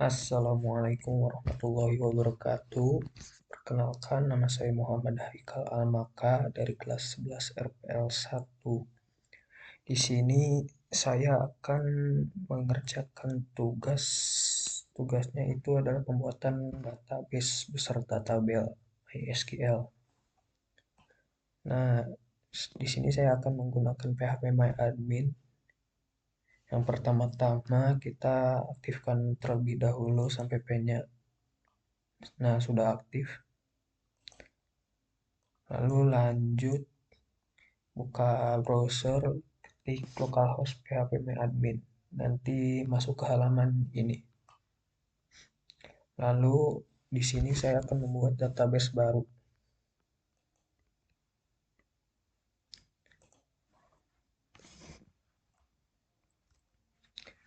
Assalamualaikum warahmatullahi wabarakatuh. Perkenalkan, nama saya Muhammad Haikal Almaka dari kelas 11 RPL 1. Di sini saya akan mengerjakan tugas. Tugasnya itu adalah pembuatan database beserta tabel MySQL. Nah, di sini saya akan menggunakan PHP MyAdmin. Yang pertama-tama kita aktifkan terlebih dahulu sampai P-nya. Nah, sudah aktif. Lalu lanjut buka browser, ketik localhost phpMyAdmin. Nanti masuk ke halaman ini. Lalu di sini saya akan membuat database baru.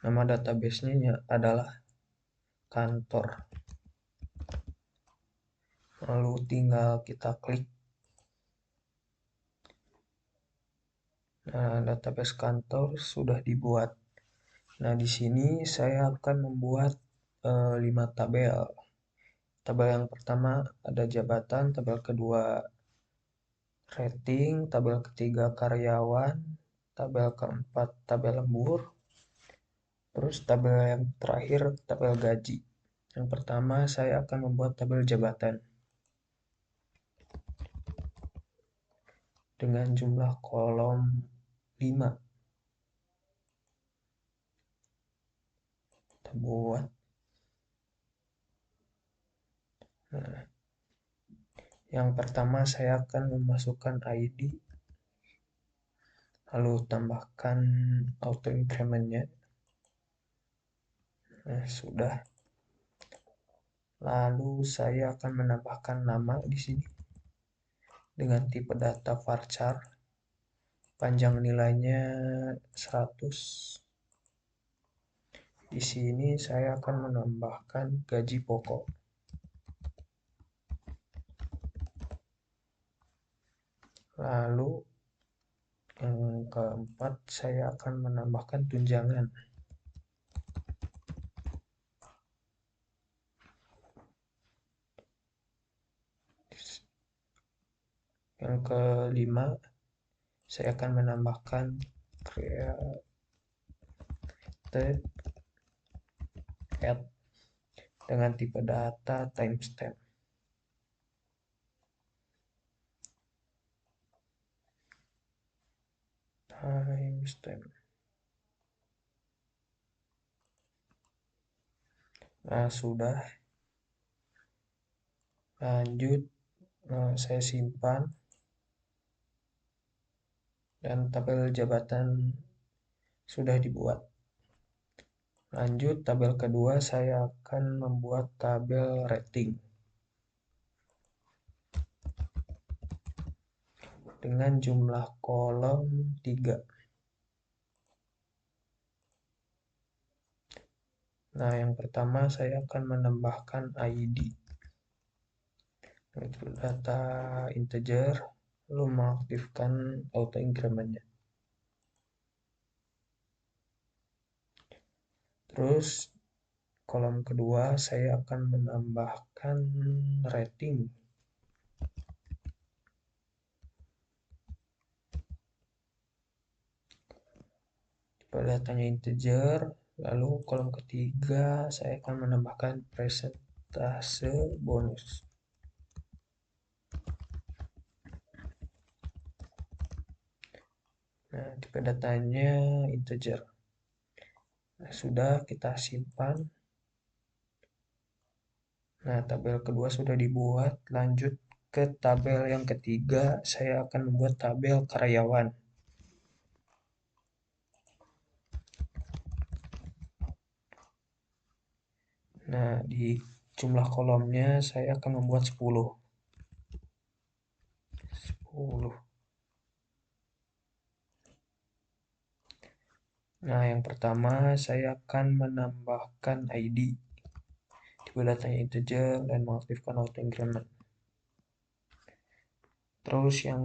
Nama database-nya adalah kantor. Lalu tinggal kita klik. Nah, database kantor sudah dibuat. Nah, di sini saya akan membuat 5 tabel. Tabel yang pertama ada jabatan, tabel kedua rating, tabel ketiga karyawan, tabel keempat tabel lembur, terus tabel yang terakhir tabel gaji. Yang pertama saya akan membuat tabel jabatan dengan jumlah kolom 5. Kita buat. Nah, yang pertama saya akan memasukkan ID, lalu tambahkan auto increment-nya. Nah, sudah. Lalu saya akan menambahkan nama di sini dengan tipe data varchar. Panjang nilainya 100. Di sini saya akan menambahkan gaji pokok. Lalu yang keempat saya akan menambahkan tunjangan. Yang kelima saya akan menambahkan created add dengan tipe data timestamp. Nah, sudah. Lanjut, saya simpan. Dan tabel jabatan sudah dibuat. Lanjut, tabel kedua saya akan membuat tabel rating dengan jumlah kolom 3. Nah, yang pertama saya akan menambahkan ID. Itu data integer, lalu mengaktifkan auto increment-nya. Terus kolom kedua saya akan menambahkan rating. Tipe datanya integer, lalu kolom ketiga saya akan menambahkan persentase bonus. Nah, tipe datanya integer. Nah, sudah kita simpan. Nah, tabel kedua sudah dibuat. Lanjut ke tabel yang ketiga, saya akan membuat tabel karyawan. Nah, di jumlah kolomnya saya akan membuat 10. Nah, yang pertama saya akan menambahkan ID. Tipe datanya integer dan mengaktifkan auto increment. Terus yang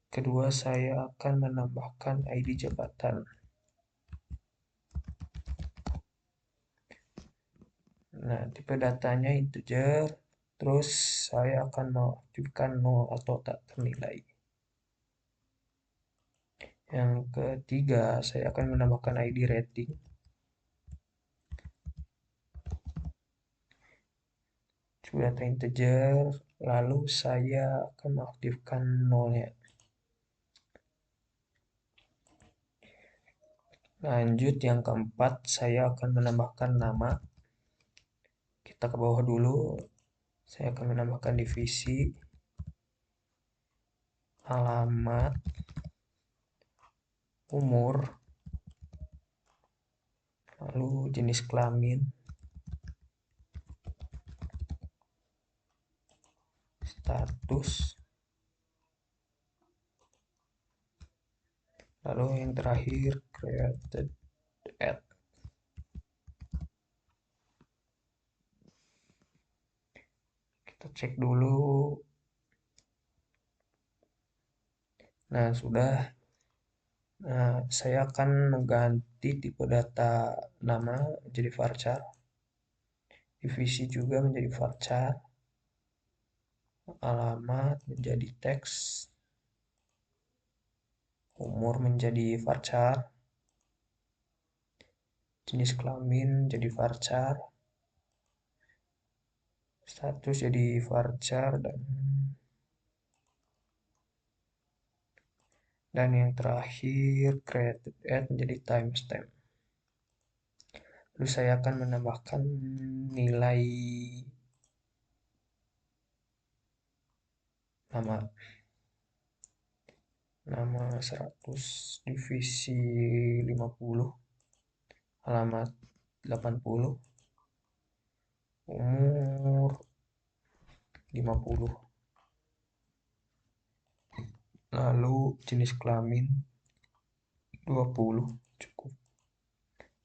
kedua saya akan menambahkan ID jabatan. Nah, tipe datanya integer, terus saya akan mengaktifkan nol atau tak ternilai. Yang ketiga, saya akan menambahkan ID rating. Tipe data integer, lalu saya akan mengaktifkan nolnya. Lanjut, yang keempat, saya akan menambahkan nama. Kita ke bawah dulu, saya akan menambahkan divisi, alamat, umur, lalu jenis kelamin, status, lalu yang terakhir created at. Kita cek dulu. Nah, sudah. Nah, saya akan mengganti tipe data nama menjadi varchar, divisi juga menjadi varchar, alamat menjadi teks, umur menjadi varchar, jenis kelamin jadi varchar, status jadi varchar, dan yang terakhir created at menjadi timestamp. Lalu saya akan menambahkan nilai nama 100, divisi 50, alamat 80, umur 50, lalu jenis kelamin 20, cukup,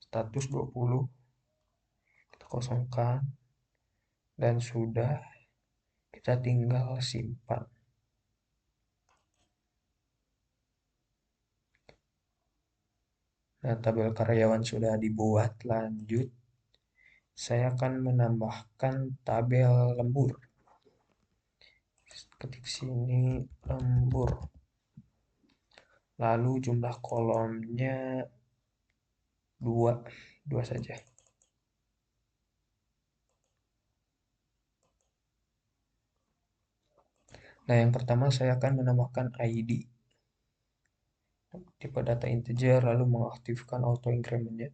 status 20, kita kosongkan, dan sudah, kita tinggal simpan. Nah, tabel karyawan sudah dibuat. Lanjut, saya akan menambahkan tabel lembur. Ketik sini lembur. Lalu jumlah kolomnya 2 saja. Nah, yang pertama saya akan menambahkan ID. Tipe data integer, lalu mengaktifkan auto increment-nya.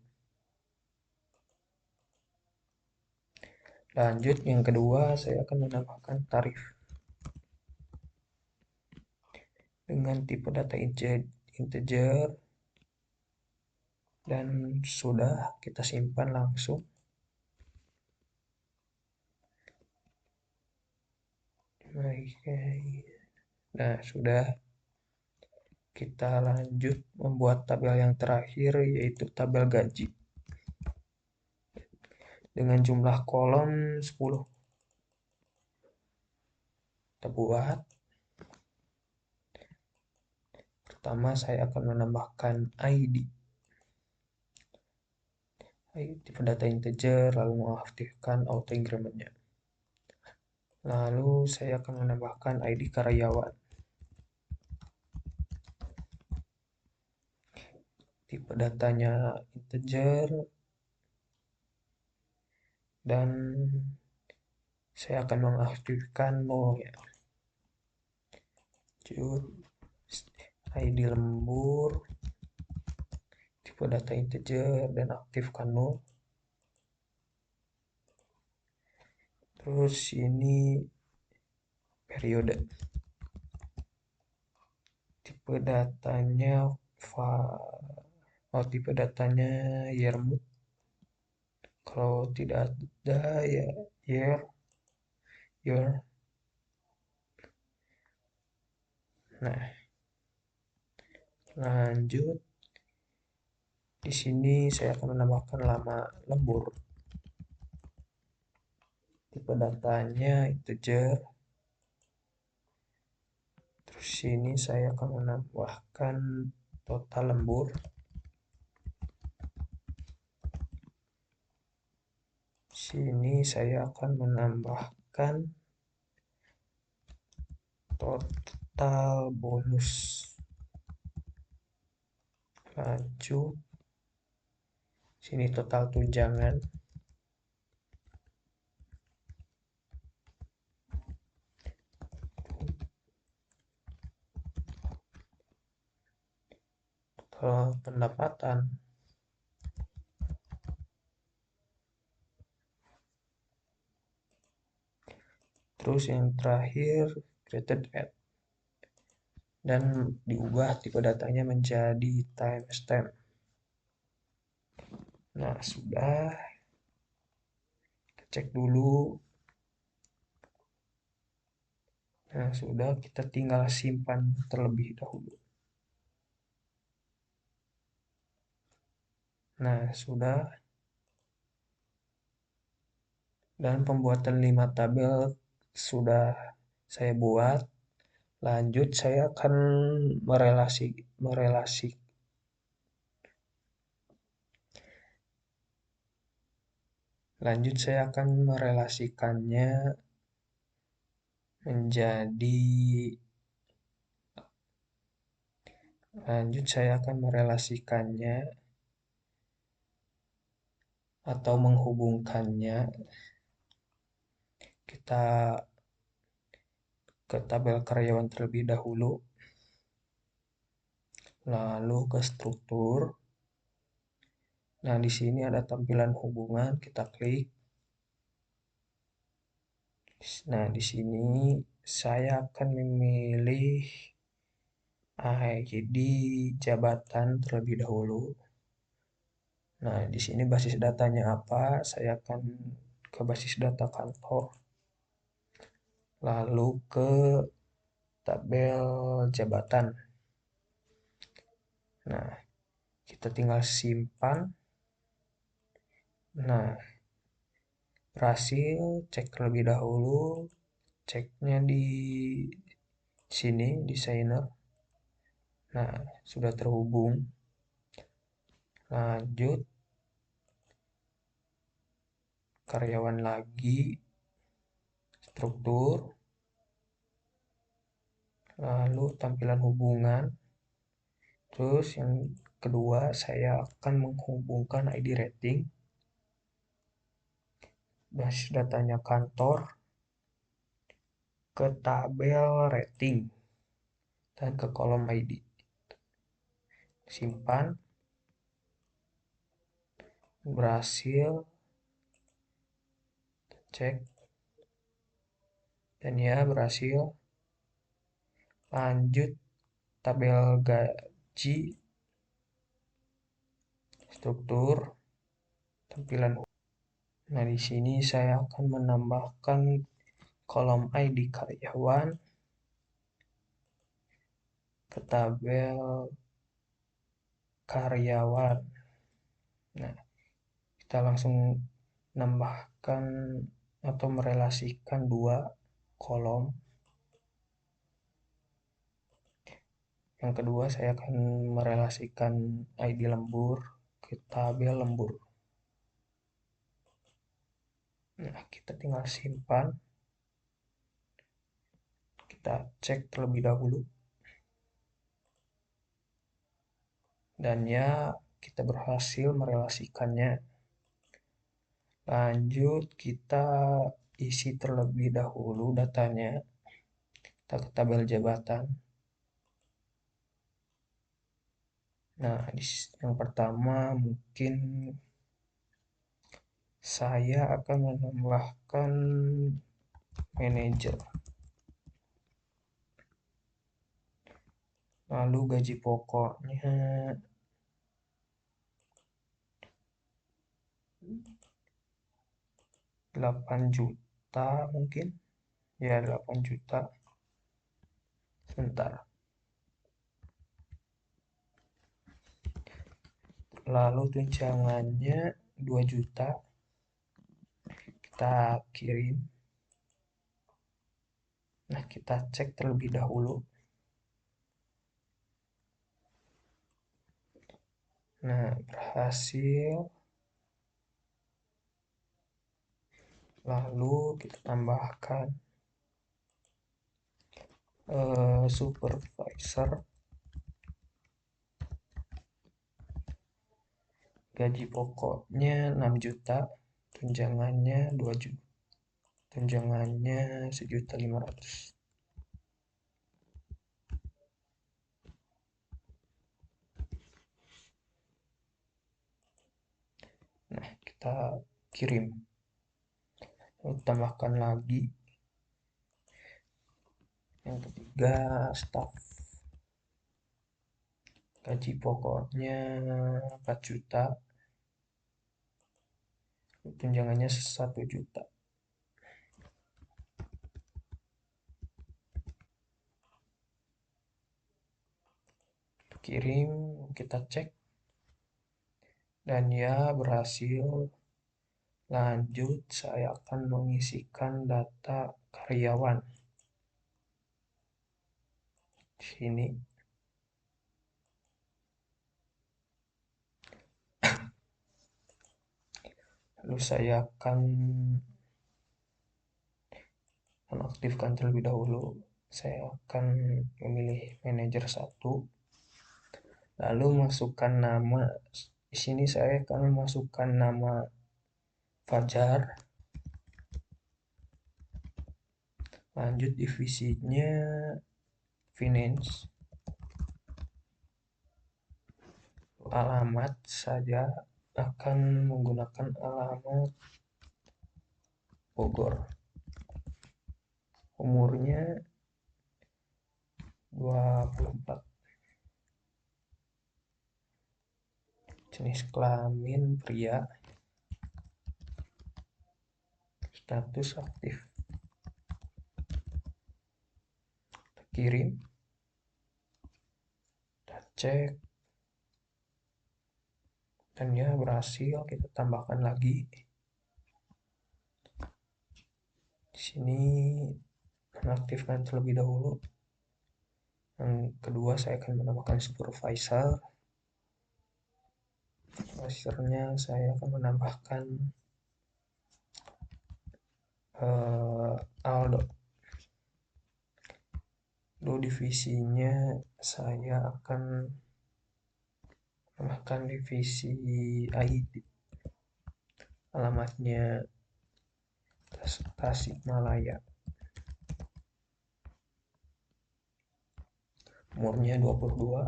Lanjut, yang kedua saya akan menambahkan tarif. Dengan tipe data integer, dan sudah kita simpan langsung. Nah, sudah. Kita lanjut membuat tabel yang terakhir, yaitu tabel gaji. Dengan jumlah kolom 10. Kita buat. Pertama, saya akan menambahkan ID. Tipe data integer, lalu mengaktifkan auto increment-nya. Lalu saya akan menambahkan ID karyawan. Tipe datanya integer, dan saya akan mengaktifkan nol ya. ID lembur, tipe data integer, dan aktifkan nol. Terus ini periode, tipe datanya tipe datanya year month. Kalau tidak ada ya year. Nah, lanjut, di sini saya akan menambahkan lama lembur. Tipe datanya integer. Terus sini saya akan menambahkan total lembur. Sini saya akan menambahkan total bonus. Lanjut, sini total tunjangan. Total pendapatan. Terus yang terakhir created at, dan diubah tipe datanya menjadi timestamp. Nah, sudah. Kita cek dulu. Nah, sudah, kita tinggal simpan terlebih dahulu. Nah, sudah. Dan pembuatan 5 tabel sudah saya buat. Lanjut, saya akan merelasi. Lanjut, saya akan merelasikannya menjadi Lanjut, saya akan merelasikannya atau menghubungkannya kita ke tabel karyawan terlebih dahulu, lalu ke struktur. Nah, di sini ada tampilan hubungan, kita klik. Nah, di sini saya akan memilih ID jabatan terlebih dahulu. Nah, di sini basis datanya apa? Saya akan ke basis data kantor. Lalu ke tabel jabatan. Nah, kita tinggal simpan. Nah, berhasil, cek terlebih dahulu. Ceknya di sini, desainer. Nah, sudah terhubung. Lanjut, karyawan lagi, struktur, lalu tampilan hubungan. Terus yang kedua, saya akan menghubungkan ID rating, basis datanya kantor, ke tabel rating, dan ke kolom ID. Simpan, berhasil, cek, dan ya berhasil. Lanjut, tabel gaji, struktur, tampilan. Nah, di sini saya akan menambahkan kolom ID karyawan ke tabel karyawan. Nah, kita langsung menambahkan atau merelasikan dua kolom. Yang kedua, saya akan merelasikan ID lembur ke tabel lembur. Nah, kita tinggal simpan. Kita cek terlebih dahulu. Dan ya, kita berhasil merelasikannya. Lanjut, kita isi terlebih dahulu datanya. Kita ke tabel jabatan. Nah, yang pertama mungkin saya akan menambahkan manajer. Lalu gaji pokoknya 8 juta mungkin. Ya, 8 juta. Sebentar. Lalu tunjangannya 2 juta. Kita kirim. Nah, kita cek terlebih dahulu. Nah, berhasil. Lalu kita tambahkan supervisor, gaji pokoknya 6 juta, tunjangannya 2 juta, tunjangannya 1.500.000. Nah, kita kirim. Lalu tambahkan lagi yang ketiga, staff, gaji pokoknya 4 juta, tunjangannya 1 juta. Kirim, kita cek, dan ya berhasil. Lanjut, saya akan mengisikan data karyawan di sini. Lalu saya akan menaktifkan terlebih dahulu. Saya akan memilih manajer 1. Lalu masukkan nama. Di sini saya akan memasukkan nama Fajar. Lanjut, divisinya finance. Alamat saja akan menggunakan alamat Bogor. Umurnya 24. Jenis kelamin pria. Status aktif. Kirim. Kita cek. Dan ya berhasil. Kita tambahkan lagi. Di sini menaktifkan terlebih dahulu. Yang kedua, saya akan menambahkan supervisor. Supervisornya saya akan menambahkan Aldo. Lalu divisinya saya akan menambahkan divisi IT. Alamatnya Tasikmalaya. Umurnya 22.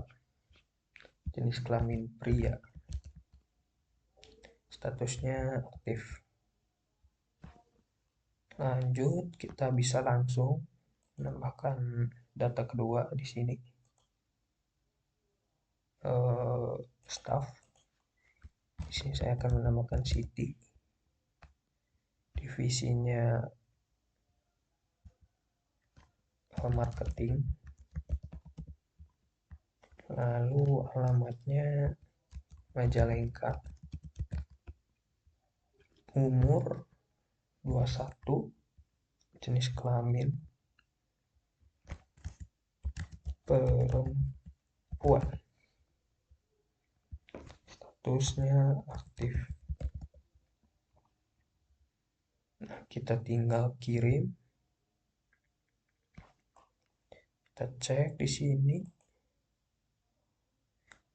Jenis kelamin pria. Statusnya aktif. Lanjut, kita bisa langsung menambahkan data kedua di sini. Staff. Di sini saya akan menambahkan Siti. Divisinya marketing. Lalu alamatnya Majalengka. Umur 21. Jenis kelamin perempuan. Statusnya aktif. Nah, kita tinggal kirim. Kita cek di sini.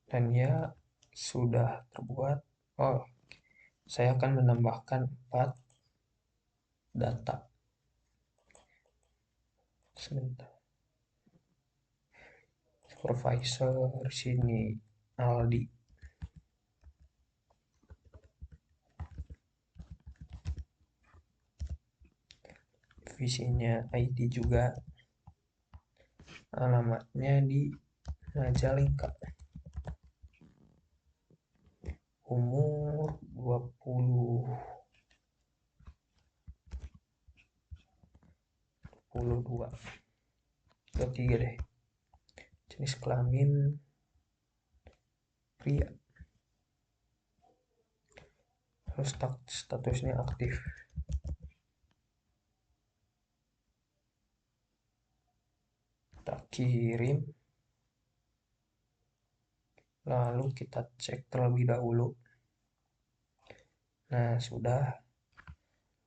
Dan ya sudah terbuat. Oh, saya akan menambahkan 4 data. Sebentar. Supervisor sini Aldi. Divisinya IT juga. Alamatnya di Majalengka. Umur 22. Tiga deh. Jenis kelamin pria. Terus statusnya aktif. Kita kirim. Lalu kita cek terlebih dahulu. Nah, sudah.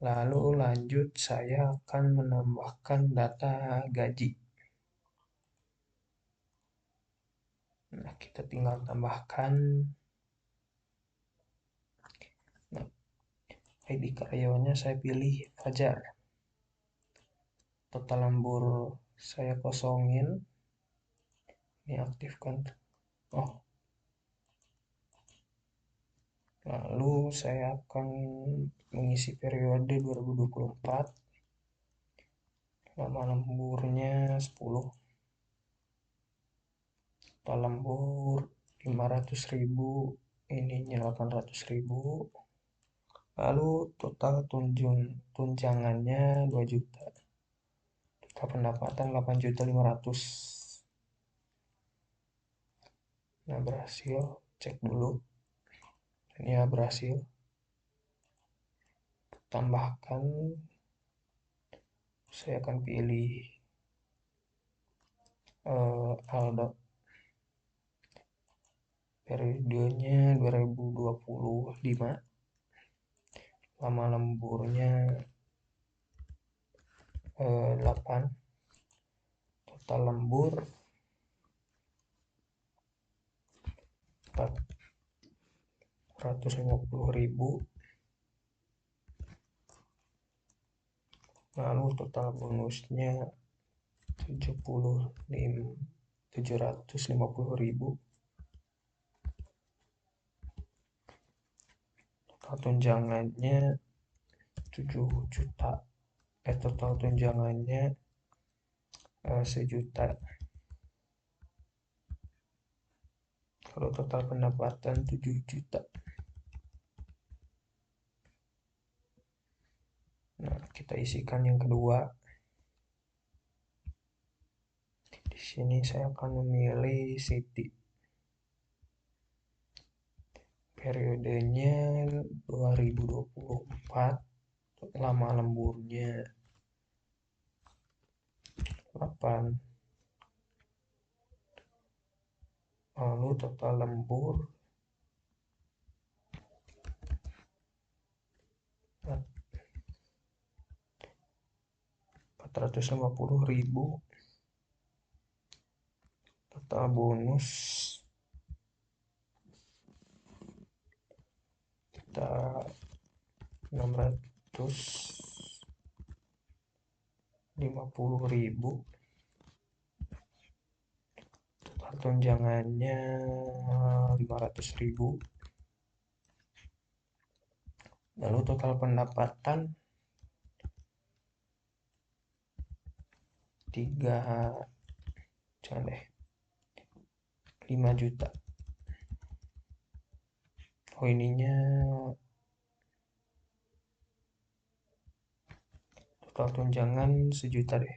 Lalu lanjut saya akan menambahkan data gaji. Nah, kita tinggal tambahkan. Nah, ID karyawannya saya pilih Fajar. Total lembur saya kosongin. Ini aktifkan. Oh, lalu saya akan mengisi periode 2024. Lama lemburnya 10. Total lembur 500.000. Ininya 800.000. Lalu total tunjangannya 2 juta. Total pendapatan 8.500.000. Nah, berhasil. Cek dulu. Dan ya, berhasil. Tambahkan. Saya akan pilih Aldo. Periodenya 2025. Lama lemburnya 8. Total lembur 450.000. Lalu total bonusnya 750.000. Total tunjangannya 7 juta. Total tunjangannya 1 juta. Kalau total pendapatan 7 juta. Nah, kita isikan yang kedua. Di sini saya akan memilih Siti. Periodenya 2024. Lama lemburnya 8. Lalu total lembur 450.000. Total bonus kita 650.000. Total tunjangannya 500.000. Lalu total pendapatan 5 juta. Oh, ininya total tunjangan 1 juta deh.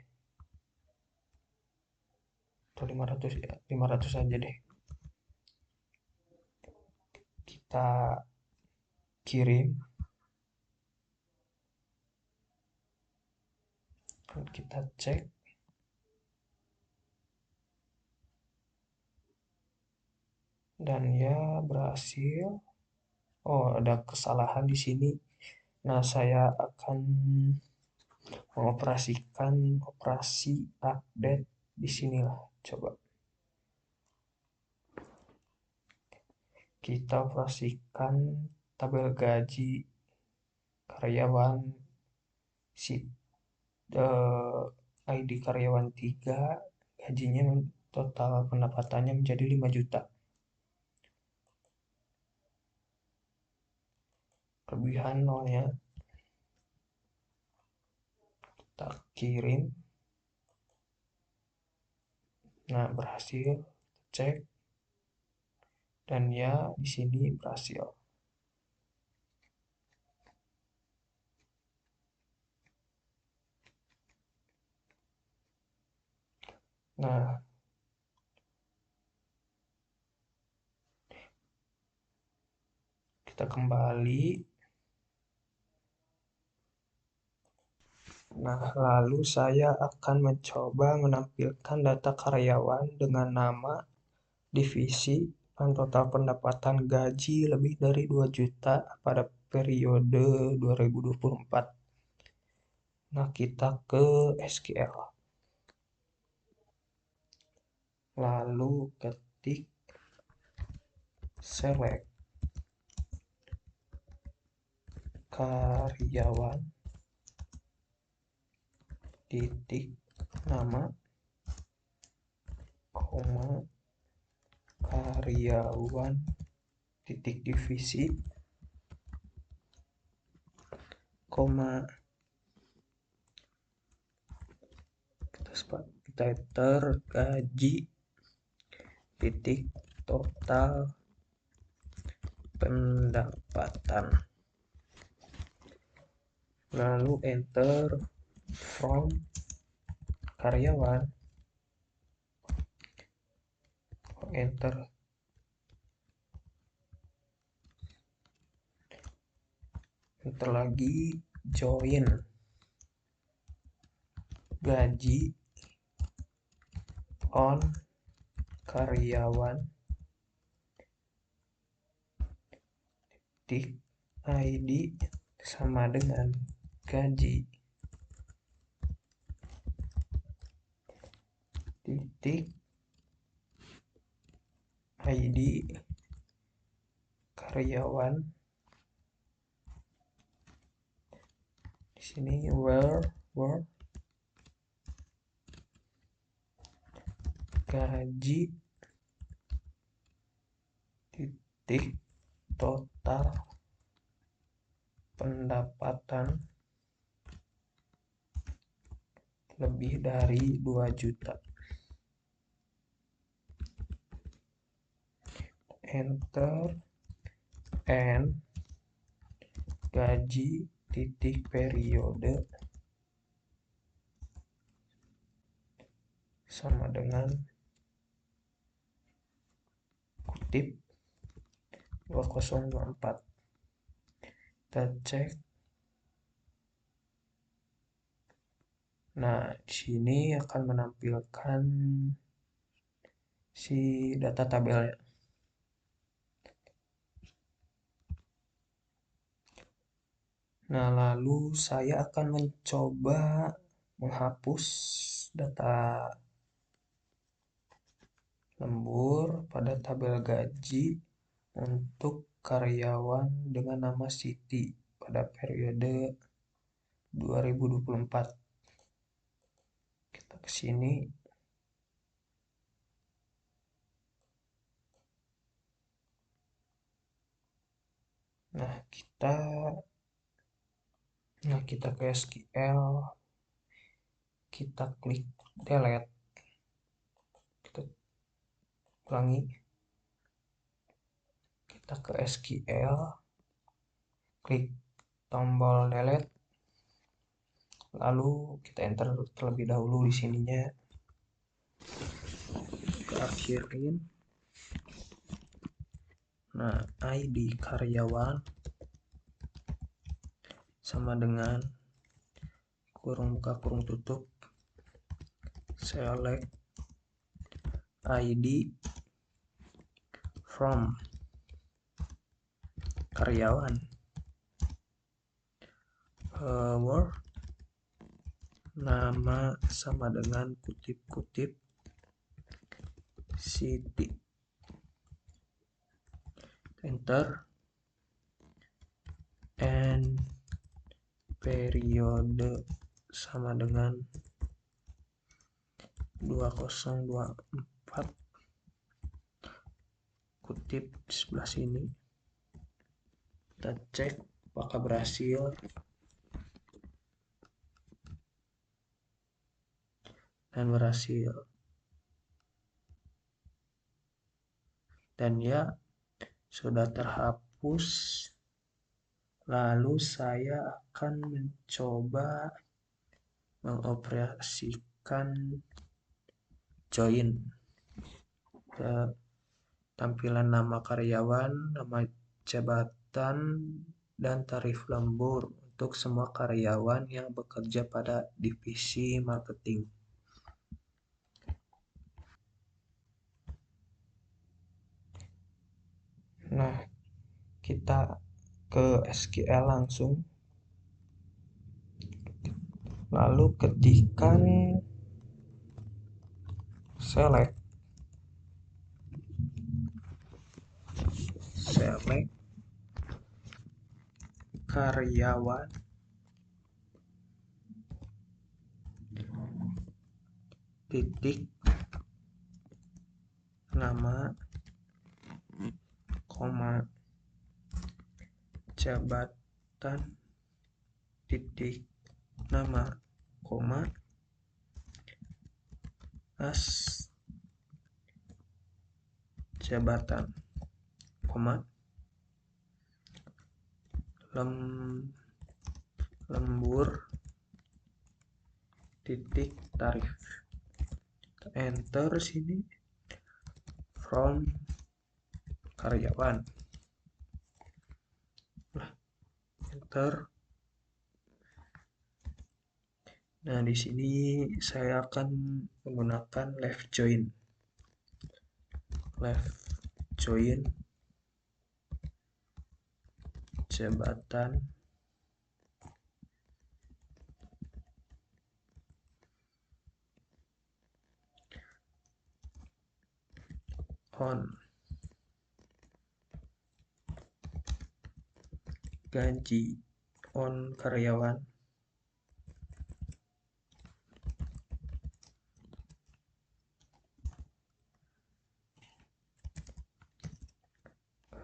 Atau 500 ya, 500 aja deh. Kita kirim. Kita cek. Dan ya, berhasil. Oh, ada kesalahan di sini. Nah, saya akan mengoperasikan operasi update di sinilah. Coba kita operasikan tabel gaji karyawan si ID karyawan 3, gajinya total pendapatannya menjadi 5 juta. Kelebihan nolnya. Kita kirim. Nah, berhasil. Cek. Dan ya, di sini berhasil. Nah, kita kembali. Nah, lalu saya akan mencoba menampilkan data karyawan dengan nama, divisi, dan total pendapatan gaji lebih dari 2 juta pada periode 2024. Nah, kita ke SQL. Lalu ketik select karyawan titik nama koma karyawan titik divisi koma kita enter gaji titik total pendapatan, lalu enter from karyawan, enter lagi join gaji on karyawan titik ID sama dengan gaji titik ID karyawan. Di sini where gaji titik total pendapatan lebih dari 2 juta. Enter and gaji titik periode sama dengan kutip 2024. Kita cek. Nah, di sini akan menampilkan si data tabelnya. Nah, lalu saya akan mencoba menghapus data lembur pada tabel gaji untuk karyawan dengan nama Siti pada periode 2024. Kita ke sini. Nah, kita ke SQL, kita klik delete, kita ulangi, kita ke SQL, klik tombol delete, lalu kita enter terlebih dahulu di sininya, kita akhirin. Nah, ID karyawan sama dengan kurung buka kurung tutup select ID from karyawan word nama sama dengan kutip-kutip Siti, enter and periode sama dengan 2024, kutip di sebelah sini. Kita cek apakah berhasil. Dan berhasil. Dan ya, sudah terhapus. Lalu saya akan mencoba mengoperasikan join ke tampilan nama karyawan, nama jabatan, dan tarif lembur untuk semua karyawan yang bekerja pada divisi marketing. Nah, kita ke SQL langsung, Lalu ketikkan select karyawan titik nama koma jabatan titik nama koma as jabatan koma lembur titik tarif. Enter sini from karyawan. Enter. Nah, di sini saya akan menggunakan left join jabatan on gaji on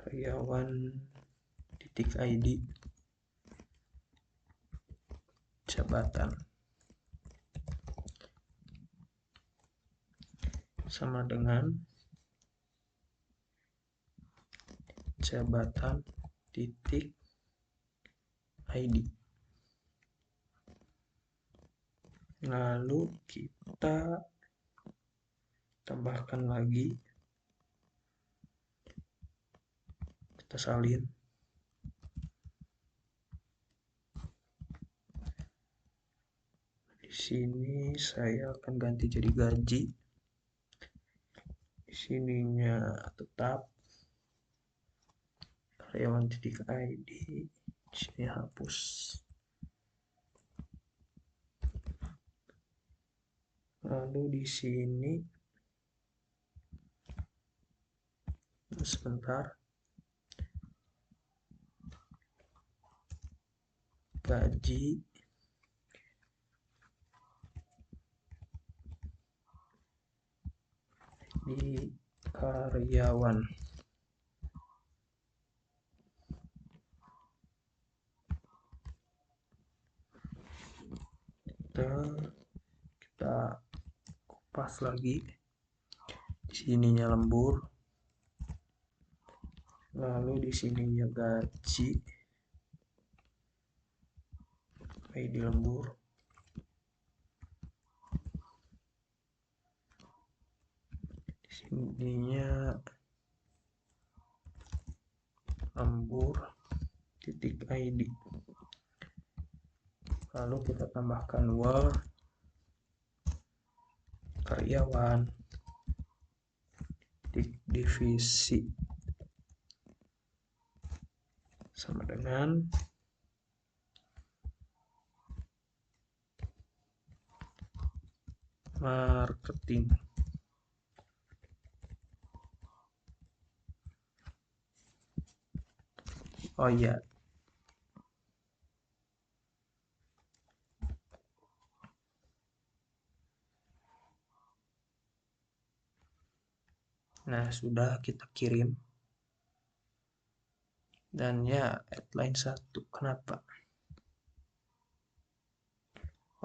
karyawan titik ID jabatan sama dengan jabatan titik ID. Lalu kita tambahkan lagi, kita salin. Di sini saya akan ganti jadi gaji. Di sininya tetap karyawan titik ID. Di sini hapus. Lalu di sini sebentar, gaji di karyawan. Kita kupas lagi. Di sininya lembur. Lalu di sininya gaji. ID lembur. Di sininya lembur titik ID. Lalu kita tambahkan word karyawan titik divisi sama dengan marketing. Oh iya, nah sudah kita kirim. Dan ya, headline 1. Kenapa?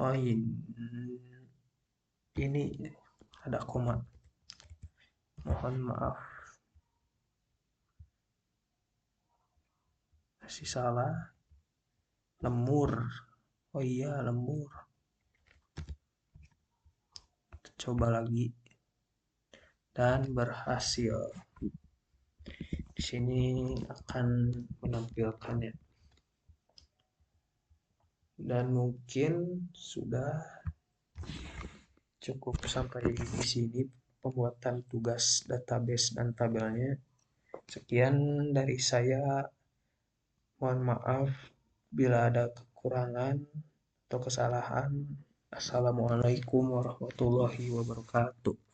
Oh ini ada koma. Mohon maaf. Masih salah. Lemur. Oh iya, lemur. Coba lagi. Dan berhasil. Di sini akan menampilkannya. Dan mungkin sudah cukup sampai di sini pembuatan tugas database dan tabelnya. Sekian dari saya. Mohon maaf bila ada kekurangan atau kesalahan. Assalamualaikum warahmatullahi wabarakatuh.